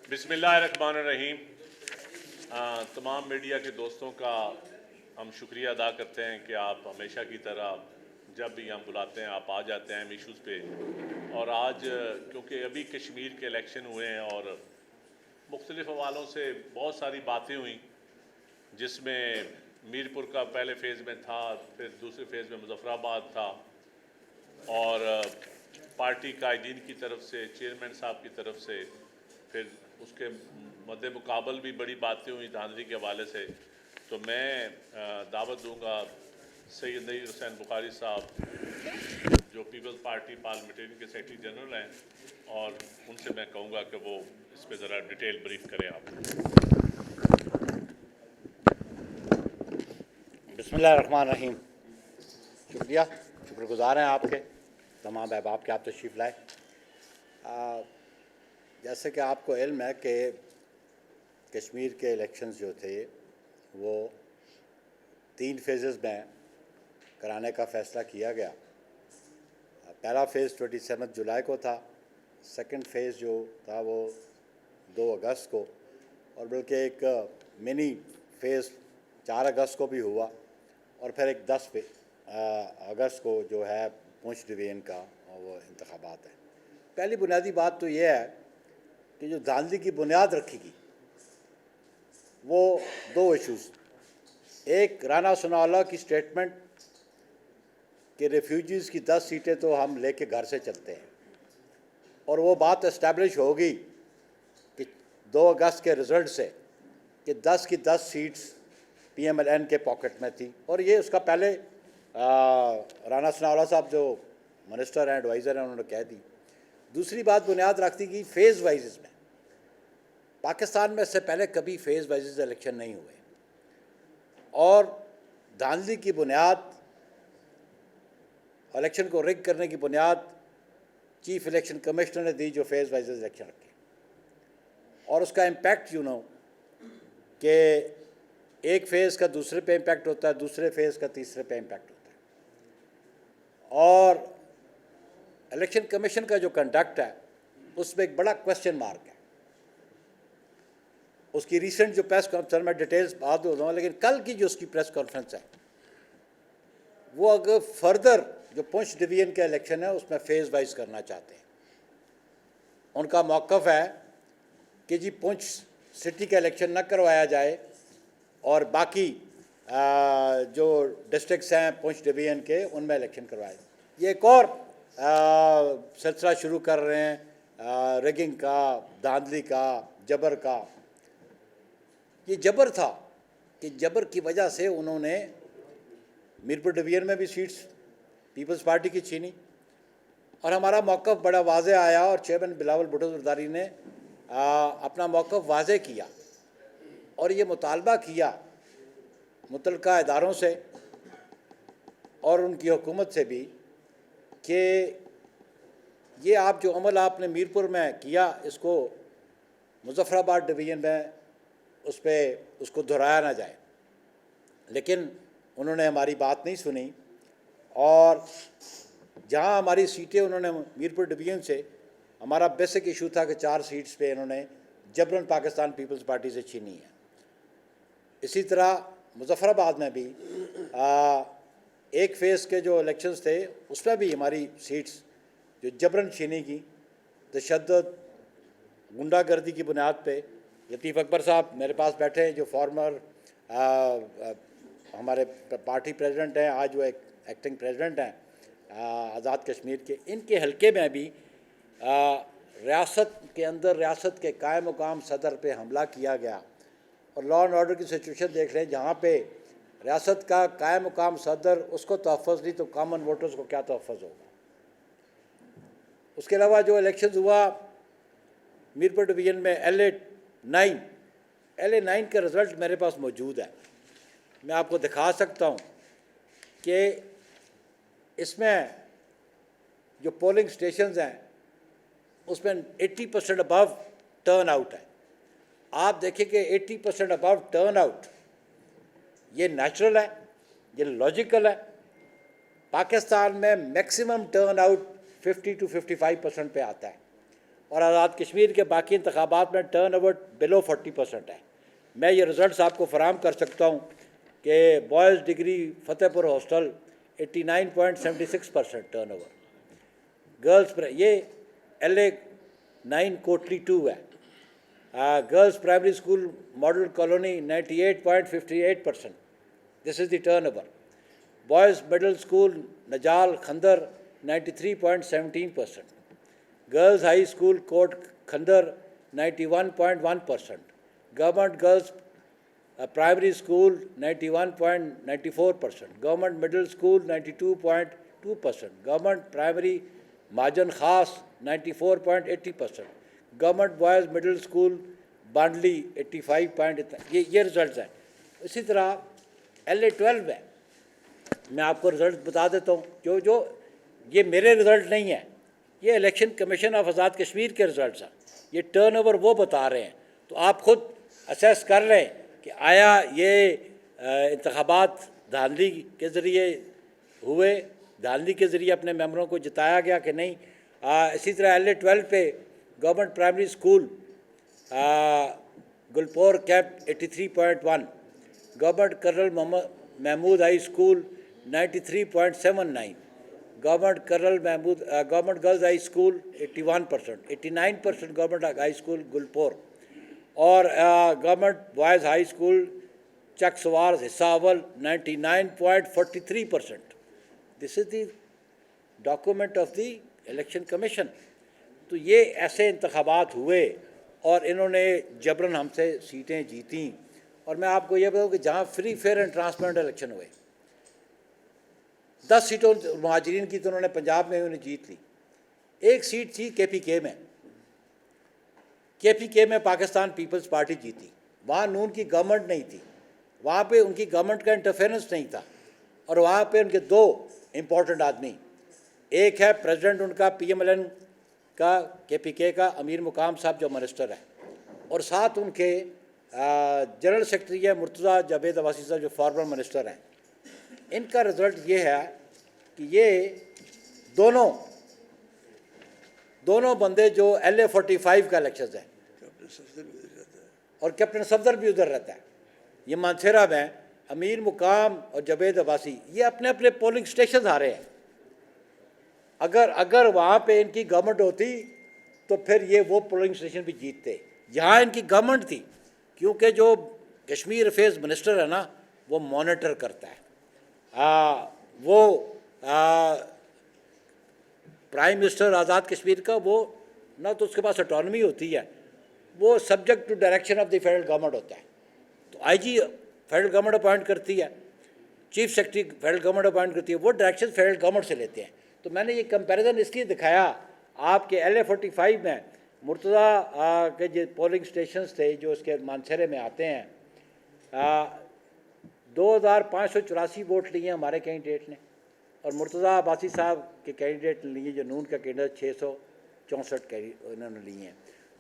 بسم اللہ الرحمن الرحیم۔ تمام میڈیا کے دوستوں کا ہم شکریہ ادا کرتے ہیں کہ آپ ہمیشہ کی طرح جب بھی ہم بلاتے ہیں آپ آ جاتے ہیں ایشوز پہ۔ اور آج کیونکہ ابھی کشمیر کے الیکشن ہوئے ہیں اور مختلف حوالوں سے بہت ساری باتیں ہوئیں، جس میں میرپور کا پہلے فیز میں تھا، پھر دوسرے فیز میں مظفر آباد تھا، اور پارٹی قائدین کی طرف سے، چیئرمین صاحب کی طرف سے، پھر اس کے مد مقابل بھی بڑی باتیں ہوئیں دھاندلی کے حوالے سے۔ تو میں دعوت دوں گا سید نذیر حسین بخاری صاحب جو پیپلز پارٹی پارلیمنٹرین کے سیکرٹری جنرل ہیں، اور ان سے میں کہوں گا کہ وہ اس پہ ذرا ڈیٹیل بریف کریں آپ۔ بسم اللہ الرحمن الرحیم۔ شکریہ، شکر گزار ہیں آپ کے تمام احباب کے آپ تشریف لائے۔ جیسے کہ آپ کو علم ہے کہ کشمیر کے الیکشنز جو تھے وہ 3 فیزز میں کرانے کا فیصلہ کیا گیا۔ پہلا فیز 27 جولائی کو تھا، سیکنڈ فیز جو تھا وہ 2 اگست کو، اور بلکہ ایک منی فیز 4 اگست کو بھی ہوا، اور پھر ایک 10 اگست کو جو ہے پونچھ ڈویژن کا وہ انتخابات ہیں۔ پہلی بنیادی بات تو یہ ہے کہ جو دھاندلی کی بنیاد رکھی گئی وہ 2 ایشوز، ایک رانا ثناءاللہ کی سٹیٹمنٹ کہ ریفیوجیز کی 10 سیٹیں تو ہم لے کے گھر سے چلتے ہیں، اور وہ بات اسٹیبلش ہوگی کہ 2 اگست کے رزلٹ سے کہ 10 کی 10 seats P M L N کے پاکٹ میں تھی، اور یہ اس کا پہلے رانا ثناءاللہ صاحب جو منسٹر ہیں ایڈوائزر ہیں انہوں نے کہہ دی۔ دوسری بات بنیاد رکھتی گئی فیز وائزز میں۔ پاکستان میں اس سے پہلے کبھی فیز وائزز الیکشن نہیں ہوئے، اور دھاندلی کی بنیاد، الیکشن کو رگ کرنے کی بنیاد چیف الیکشن کمشنر نے دی جو فیز وائزز الیکشن رکھے، اور اس کا امپیکٹ کہ ایک فیز کا دوسرے پہ امپیکٹ ہوتا ہے، دوسرے فیز کا تیسرے پہ امپیکٹ ہوتا ہے، اور الیکشن کمیشن کا جو کنڈکٹ ہے اس میں ایک بڑا کوسچن مارک ہے۔ اس کی ریسنٹ جو پریس کانفرنس میں ڈیٹیلز بات ہو رہا ہوں، لیکن کل کی جو اس کی پریس کانفرنس ہے وہ اگر فردر جو پونچھ ڈویژن کا الیکشن ہے اس میں فیز وائز کرنا چاہتے ہیں۔ ان کا موقف ہے کہ جی پونچھ سٹی کا الیکشن نہ کروایا جائے اور باقی جو ڈسٹرکٹس ہیں پونچھ ڈویژن کے ان میں الیکشن کروائے۔ یہ ایک اور سلسلہ شروع کر رہے ہیں ریگنگ کا، دھاندلی کا، جبر کا۔ یہ جبر تھا کہ جبر کی وجہ سے انہوں نے میرپور ڈویژن میں بھی سیٹس پیپلز پارٹی کی چھینی، اور ہمارا موقف بڑا واضح آیا، اور چیئرمین بلاول بھٹو زرداری نے اپنا موقف واضح کیا اور یہ مطالبہ کیا متعلقہ اداروں سے اور ان کی حکومت سے بھی کہ یہ آپ جو عمل آپ نے میرپور میں کیا اس کو مظفر آباد ڈویژن میں اس کو دہرایا نہ جائے۔ لیکن انہوں نے ہماری بات نہیں سنی، اور جہاں ہماری سیٹیں انہوں نے میرپور ڈویژن سے، ہمارا بیسک ایشو تھا کہ 4 سیٹس پہ انہوں نے جبراً پاکستان پیپلز پارٹی سے چھینی ہے۔ اسی طرح مظفر آباد میں بھی ایک فیز کے جو الیکشنز تھے اس میں بھی ہماری سیٹس جو جبراً چھینی کی، تشدد، غنڈہ گردی کی بنیاد پہ۔ لطیف اکبر صاحب میرے پاس بیٹھے ہیں جو فارمر ہمارے پارٹی پریزیڈنٹ ہیں، آج وہ ایکٹنگ پریزیڈنٹ ہیں آزاد کشمیر کے، ان کے حلقے میں بھی ریاست کے اندر ریاست کے قائم مقام صدر پہ حملہ کیا گیا، اور لا اینڈ آرڈر کی سچویشن دیکھ رہے ہیں جہاں پہ ریاست کا قائم مقام صدر اس کو تحفظ نہیں تو کامن ووٹرز کو کیا تحفظ ہوگا۔ اس کے علاوہ جو الیکشنز ہوا میرپور ڈویژن میں ایل اے 9 کا رزلٹ میرے پاس موجود ہے، میں آپ کو دکھا سکتا ہوں کہ اس میں جو پولنگ سٹیشنز ہیں اس میں 80% ابو ٹرن آؤٹ ہے۔ آپ دیکھیں کہ 80% ابو ٹرن آؤٹ یہ نیچرل ہے، یہ لاجیکل ہے۔ پاکستان میں میکسیمم ٹرن آؤٹ 50 to 55% پہ آتا ہے، اور آزاد کشمیر کے باقی انتخابات میں ٹرن اوور بلو 40% ہے. میں یہ رزلٹس آپ کو فراہم کر سکتا ہوں کہ boys degree Fatehpur hostel 89.76% turn over. Girls یہ LA 9 کوٹلی 2 ہے. Girls primary school model colony 98.58%. This is the turn over. Boys middle school نجال کھندر 93.17%. گرلز ہائی اسکول کوٹ کھندر 91.1%. Government girls primary school 91.94%. Government middle school 92.2%. Government primary ماجن خاص 94.80%. Government boys middle school بانڈلی 85. یہ رزلٹس ہیں. اسی طرح LA 12 ہے. میں آپ کو رزلٹ بتا دیتا ہوں جو یہ میرے رزلٹ نہیں ہیں, یہ election commission of Azad Kashmir کے رزلٹس ہیں. یہ ٹرن اوور وہ بتا رہے ہیں. تو آپ خود اسیس کر لیں کہ آیا یہ انتخابات دھاندلی کے ذریعے ہوئے, دھاندلی کے ذریعے اپنے ممبروں کو جتایا گیا کہ نہیں. اسی طرح LA 12 پہ government primary school Gulpur camp 83.1. Government colonel Mahmood high school 93.79. Government government girls high school 81%. 89% government high school Gulpur. اور گورنمنٹ بوائز ہائی اسکول چک سوار حصہ اول 99.43%. This is the document of the election commission. تو یہ ایسے انتخابات ہوئے اور انہوں نے جبراً ہم سے سیٹیں جیتیں. اور میں آپ کو یہ بتاؤں کہ جہاں free fair and transparent election ہوئے, 10 سیٹوں مہاجرین کی تو انہوں نے پنجاب میں انہیں جیت لی. ایک سیٹ تھی KPK میں. KPK میں پاکستان پیپلز پارٹی جیتی. وہاں نون کی گورنمنٹ نہیں تھی, وہاں پہ ان کی گورنمنٹ کا انٹرفیرنس نہیں تھا. اور وہاں پہ ان کے 2 امپورٹنٹ آدمی, ایک ہے پریزیڈنٹ ان کا PMLN کا KPK کا امیر مقام صاحب جو منسٹر ہے, اور ساتھ ان کے جنرل سیکرٹری ہے مرتضیٰ جاوید عباسی صاحب جو فارمر منسٹر ہیں. ان کا رزلٹ یہ ہے کہ یہ دونوں بندے جو LA 45 کا الیکشنز ہیں, اور کیپٹن صفدر بھی ادھر رہتا ہے, یہ مانسیرا میں امیر مقام اور جاوید عباسی یہ اپنے اپنے پولنگ اسٹیشنز ہارے ہیں. اگر وہاں پہ ان کی گورنمنٹ ہوتی تو پھر یہ وہ پولنگ اسٹیشن بھی جیتتے. یہاں ان کی گورنمنٹ تھی, کیونکہ جو کشمیر افیئرز منسٹر ہے نا وہ مانیٹر کرتا ہے. وہ پرائم منسٹر آزاد کشمیر کا, وہ نہ تو اس کے پاس اٹانومی ہوتی ہے, وہ subject to direction of the federal government ہوتا ہے. تو IG فیڈرل گورنمنٹ اپوائنٹ کرتی ہے, chief secretary federal government appoint کرتی ہے, وہ ڈائریکشن فیڈرل گورنمنٹ سے لیتے ہیں. تو میں نے یہ کمپیریزن اس لیے دکھایا آپ کے LA 45 میں مرتضیٰ کے جو پولنگ اسٹیشنز تھے جو اس کے مانسیرے میں آتے ہیں, 2584 ووٹ لیے ہمارے کینڈیڈیٹ نے, اور مرتضیٰ عباسی صاحب کے کینڈیڈیٹ نے لیے جو نون کا کینڈیڈیٹ 664 انہوں نے لیے ہیں.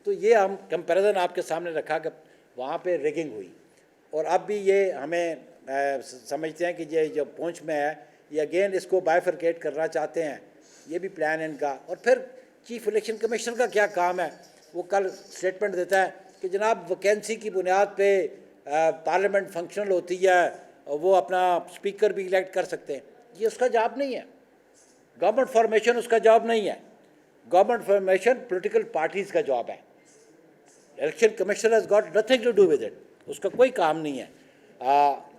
تو یہ ہم کمپیریزن آپ کے سامنے رکھا کہ وہاں پہ ریگنگ ہوئی. اور اب بھی یہ ہمیں سمجھتے ہیں کہ یہ جو پونچھ میں ہے یہ اگین اس کو بائیفرکیٹ کرنا چاہتے ہیں, یہ بھی پلان ہے ان کا. اور پھر چیف الیکشن کمیشنر کا کیا کام ہے, وہ کل اسٹیٹمنٹ دیتا ہے کہ جناب ویکینسی کی بنیاد پہ پارلیمنٹ فنکشنل ہوتی ہے, وہ اپنا اسپیکر بھی الیکٹ کر سکتے ہیں. یہ اس کا جاب نہیں ہے. گورنمنٹ فارمیشن اس کا جاب نہیں ہے. گورنمنٹ فارمیشن پولیٹیکل پارٹیز کا جاب ہے. Election commission has got nothing to do with it, اس کا کوئی کام نہیں ہے.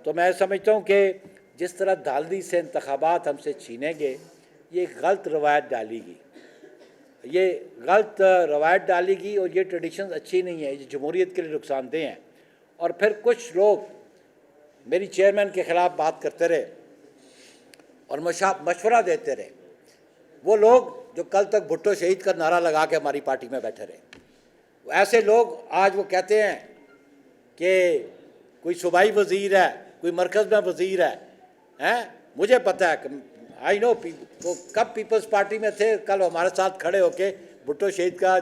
تو میں سمجھتا ہوں کہ جس طرح دھاندلی سے انتخابات ہم سے چھینیں گے, یہ غلط روایت ڈالی گی, یہ غلط روایت ڈالی گی, اور یہ ٹریڈیشنز اچھی نہیں ہے, یہ جمہوریت کے لیے نقصان دہ ہیں. اور پھر کچھ لوگ میری چیئرمین کے خلاف بات کرتے رہے اور مشورہ دیتے رہے. وہ لوگ جو کل تک بھٹو شہید کا نعرہ لگا کے ہماری پارٹی میں بیٹھے رہے, ایسے لوگ آج وہ کہتے ہیں کہ کوئی صوبائی وزیر ہے, کوئی مرکز میں وزیر ہے. مجھے پتہ ہے کہ آئی نو وہ کب پیپلز پارٹی میں تھے, کل ہمارے ساتھ کھڑے ہو کے بھٹو شہید کا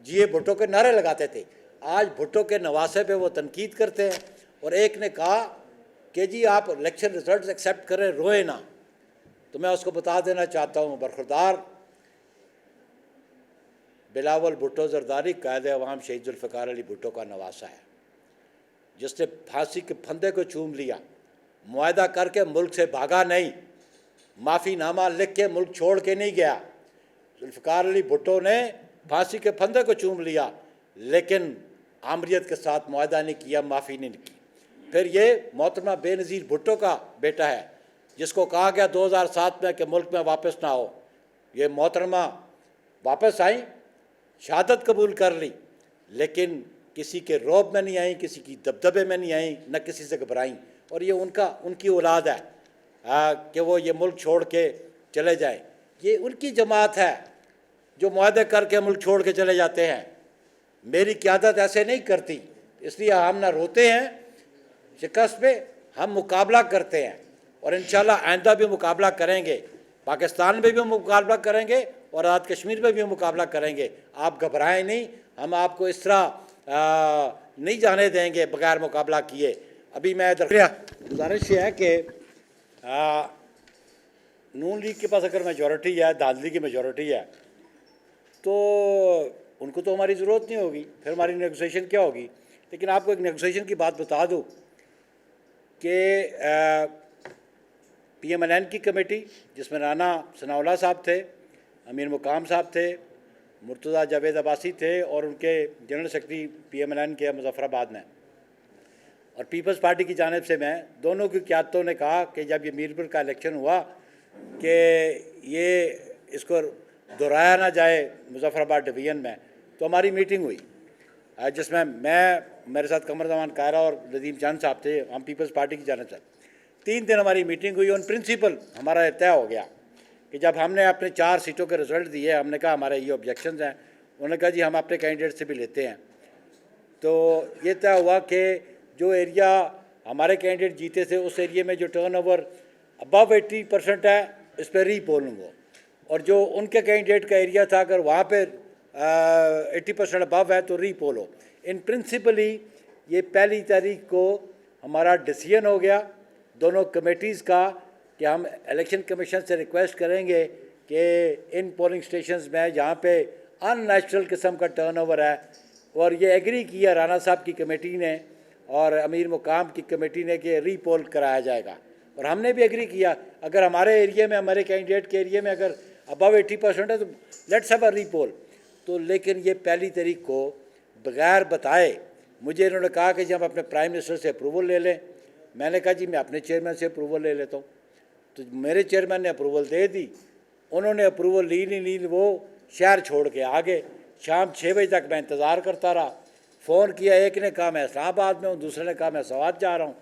جیے بھٹو کے نعرے لگاتے تھے. آج بھٹو کے نواسے پہ وہ تنقید کرتے ہیں. اور ایک نے کہا کہ جی آپ الیکشن ریزلٹس ایکسیپٹ کریں, روئے نہ. تو میں اس کو بتا دینا چاہتا ہوں, برخوردار بلاول بھٹو زرداری قائد عوام شہید ذوالفقار علی بھٹو کا نواسا ہے، جس نے پھانسی کے پھندے کو چوم لیا، معاہدہ کر کے ملک سے بھاگا نہیں، معافی نامہ لکھ کے ملک چھوڑ کے نہیں گیا۔ ذوالفقار علی بھٹو نے پھانسی کے پھندے کو چوم لیا لیکن آمریت کے ساتھ معاہدہ نہیں کیا، معافی نہیں کی۔ پھر یہ محترمہ بے نظیر بھٹو کا بیٹا ہے جس کو کہا گیا 2007 میں کہ ملک میں واپس نہ آؤ، یہ محترمہ واپس آئیں، شہادت قبول کر لی، لیکن کسی کے روب میں نہیں آئیں، کسی کی دبدبے میں نہیں آئیں، نہ کسی سے گھبرائیں، اور یہ ان کی اولاد ہے کہ وہ یہ ملک چھوڑ کے چلے جائیں۔ یہ ان کی جماعت ہے جو معاہدے کر کے ملک چھوڑ کے چلے جاتے ہیں۔ میری قیادت ایسے نہیں کرتی، اس لیے ہم نہ روتے ہیں شکست پہ، ہم مقابلہ کرتے ہیں، اور انشاءاللہ آئندہ بھی مقابلہ کریں گے، پاکستان میں بھی مقابلہ کریں گے اور آزاد کشمیر میں بھی مقابلہ کریں گے۔ آپ گھبرائیں نہیں، ہم آپ کو اس طرح نہیں جانے دیں گے بغیر مقابلہ کیے۔ ابھی میں گزارش یہ ہے کہ نون لیگ کے پاس اگر میجورٹی ہے، دھاندلی کی میجورٹی ہے، تو ان کو تو ہماری ضرورت نہیں ہوگی، پھر ہماری نیگوسیشن کیا ہوگی؟ لیکن آپ کو ایک نیگوسیشن کی بات بتا دوں کہ پی ایم ایل این کی کمیٹی جس میں رانا ثناء اللہ صاحب تھے، امیر مقام صاحب تھے، مرتضیٰ جاوید عباسی تھے، اور ان کے general secretary P M L N کے مظفر آباد میں، اور پیپلز پارٹی کی جانب سے میں دونوں کی قیادتوں نے کہا کہ جب یہ میرپور کا الیکشن ہوا کہ یہ اس کو دہرایا نہ جائے مظفر آباد ڈویژن میں، تو ہماری میٹنگ ہوئی جس میں میرے ساتھ قمر زمان قاہرہ اور ندیم چاند صاحب تھے، ہم پیپلز پارٹی کی جانب سے 3 دن ہماری میٹنگ ہوئی، اور پرنسپل ہمارا طے ہو گیا کہ جب ہم نے اپنے 4 سیٹوں کے رزلٹ دیے، ہم نے کہا ہمارے یہ آبجیکشنز ہیں، انہوں نے کہا جی ہم اپنے کینڈیڈیٹ سے بھی لیتے ہیں، تو یہ طے ہوا کہ جو ایریا ہمارے کینڈیڈیٹ جیتے تھے اس ایریے میں جو ٹرن اوور ابو 80% ہے اس پہ ری پولنگ ہو، اور جو ان کے کینڈیڈیٹ کا ایریا تھا اگر وہاں پہ 80% ابو ہے تو ری پول ہو۔ ان پرنسپلی یہ 1 تاریخ کو ہمارا ڈیسیژن ہو گیا دونوں کمیٹیز کا کہ ہم الیکشن کمیشن سے ریکویسٹ کریں گے کہ ان پولنگ اسٹیشنز میں جہاں پہ ان نیچرل قسم کا ٹرن اوور ہے، اور یہ ایگری کیا رانا صاحب کی کمیٹی نے اور امیر مقام کی کمیٹی نے کہ ری پول کرایا جائے گا، اور ہم نے بھی ایگری کیا اگر ہمارے ایریے میں ہمارے کینڈیڈیٹ کے ایریے میں اگر ابو 80% ہے تو لیٹس ہیو اے ری پول۔ تو لیکن یہ 1 تاریخ کو بغیر بتائے مجھے انہوں نے کہا کہ جی ہم اپنے پرائم منسٹر سے اپروول لے لیں، میں نے کہا جی میں اپنے چیئرمین سے اپروول لے لیتا ہوں، تو میرے چیئرمین نے اپروول دے دی، انہوں نے اپروول لی وہ شہر چھوڑ کے آگے، شام 6 بجے تک میں انتظار کرتا رہا، فون کیا، ایک نے کہا میں اسلام آباد میں ہوں، دوسرے نے کہا میں سوات جا رہا ہوں،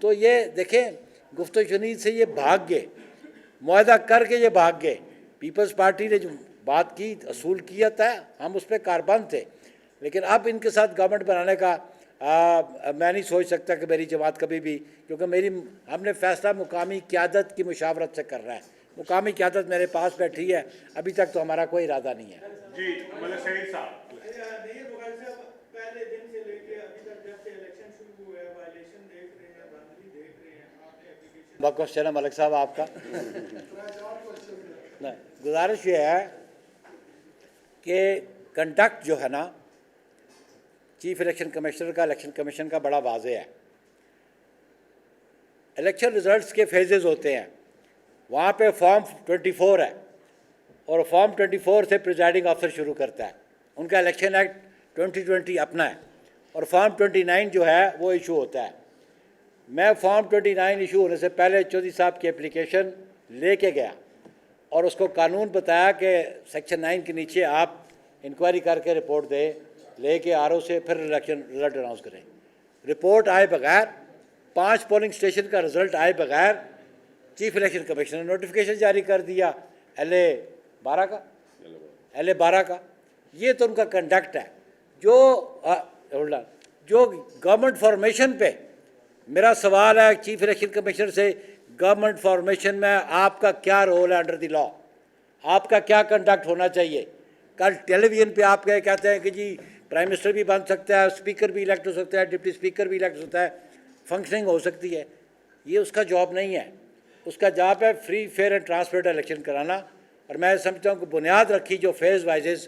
تو یہ دیکھیں گفت و شنید سے یہ بھاگ گئے، معاہدہ کر کے یہ بھاگ گئے۔ پیپلز پارٹی نے جو بات کی اصول کیا تھا ہم اس پہ کاربند تھے، لیکن اب ان کے ساتھ گورنمنٹ بنانے کا میں نہیں سوچ سکتا کہ میری جماعت کبھی بھی، کیونکہ ہم نے فیصلہ مقامی قیادت کی مشاورت سے کرنا ہے، مقامی قیادت میرے پاس بیٹھی ہے، ابھی تک تو ہمارا کوئی ارادہ نہیں ہے۔ جی ملک شہید صاحب، پہلے دن سے لے کے ابھی تک جب سے الیکشن شروع ہوئے ہیں وائلیشن دیکھ رہے ہیں، دھاندلی دیکھ رہے ہیں، آپ نے اپلیکیشن بہت کوشچن ہے ملک صاحب آپ کا۔ گزارش یہ ہے کہ کنڈکٹ جو ہے نا چیف الیکشن کمشنر کا، الیکشن کمیشن کا بڑا واضح ہے۔ الیکشن ریزلٹس کے فیزز ہوتے ہیں، وہاں پہ فارم 24 ہے، اور فارم 24 سے پریزائڈنگ آفیسر شروع کرتا ہے، ان کا الیکشن ایکٹ 2020 اپنا ہے، اور فارم 29 جو ہے وہ ایشو ہوتا ہے۔ میں فارم 29 ایشو ہونے سے پہلے چودھری صاحب کی اپلیکیشن لے کے گیا اور اس کو قانون بتایا کہ سیکشن 9 کے نیچے آپ انکوائری کر کے رپورٹ دیں، لے کے آر او سے پھر الیکشن رزلٹ اناؤنس کریں۔ رپورٹ آئے بغیر، 5 پولنگ اسٹیشن کا رزلٹ آئے بغیر چیف الیکشن کمیشنر نے نوٹیفیکیشن جاری کر دیا LA 12 کا۔ یہ تو ان کا کنڈکٹ ہے۔ جو گورنمنٹ فارمیشن پہ میرا سوال ہے چیف الیکشن کمیشنر سے، گورنمنٹ فارمیشن میں آپ کا کیا رول ہے انڈر دی لا؟ آپ کا کیا کنڈکٹ ہونا چاہیے؟ کل ٹیلی ویژن پہ آپ کہتے ہیں کہ جی پرائم منسٹر بھی بن سکتا ہے، اسپیکر بھی الیکٹ ہو سکتا ہے، ڈپٹی اسپیکر بھی الیکٹ ہوتا ہے، فنکشننگ ہو سکتی ہے۔ یہ اس کا جاب نہیں ہے، اس کا جاب ہے free fair and transparent election کرانا، اور میں سمجھتا ہوں کہ بنیاد رکھی جو phase wise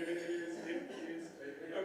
MLAs,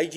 IG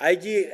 IG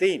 3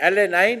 LA9,